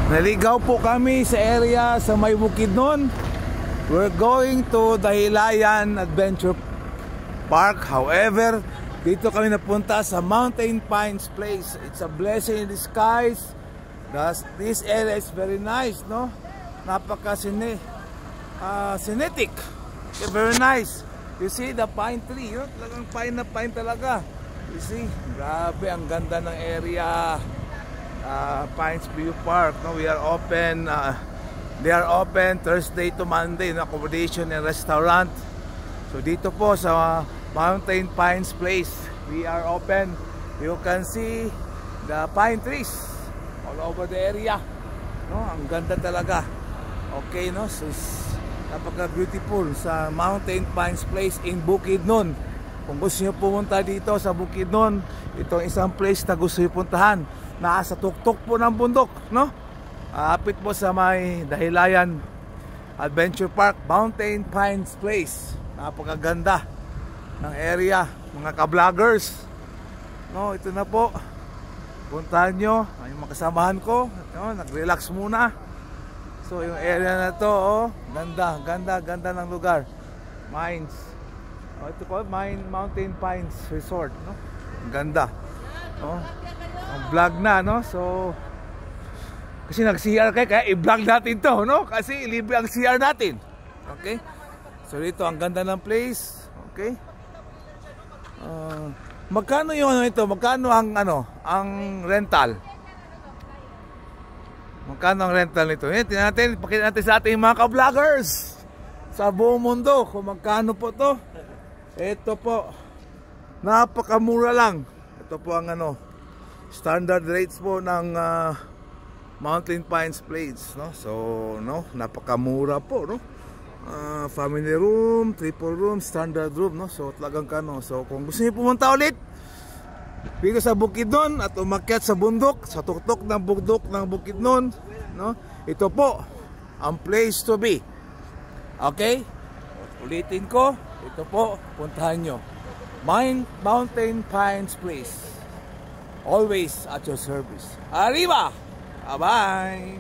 Naligaw po kami sa area sa may Bukidnon. We're going to Dahilayan Adventure Park. However, dito kami napunta sa Mountain Pines Place. It's a blessing in disguise. This area is very nice, no? Scenic. Okay, very nice. You see the pine tree, yun? Talagang pine na pine talaga. You see, grabe, ang ganda ng area. Pines View Park, no? We are open. They are open Thursday to Monday, no? Accommodation and restaurant. So dito po sa Mountain Pines Place, we are open. You can see the pine trees all over the area, no? Ang ganda talaga. Okay, no? So napaka beautiful sa Mountain Pines Place in Bukidnon. Kung gusto niyo pumunta dito sa Bukidnon, ito ang isang place na gusto niyo puntahan. Nasa tuktok po ng bundok, no? Apit po sa may Dahilayan Adventure Park, Mountain Pines Place. Napakaganda ng area, mga ka-vloggers, no? Ito na po, puntahan nyo yung mga kasamahan ko, no? Nag-relax muna. So yung area na to, oh, ganda ng lugar. Mines, ito po, Mountain Pines Resort, no? Ganda, no? Ang vlog na, no? So kasi nag-CR kayo, kaya i-vlog natin to, no? Kasi libre ang CR natin. Okay? So dito, ang ganda ng place. Okay? Magkano yung ano ito? Magkano ang ang rental? Magkano ang rental nito? Tingnan natin, pakita natin sa ating mga ka-vloggers sa buong mundo kung magkano po to. Ito po, napakamura lang. Ito po ang standard rates po ng Mountain Pines Place, no? So, no, napakamura po, no? Family room, triple room, standard room, no? So, talagang so kung gusto niyo pumunta ulit dito sa Bukidnon at umakyat sa bundok, sa tuktok ng bundok ng Bukidnon, no? Ito po ang place to be. Okay? Ulitin ko, ito po, puntahan nyo. Mountain Pines Place. Always at your service. Arriba! Bye-bye!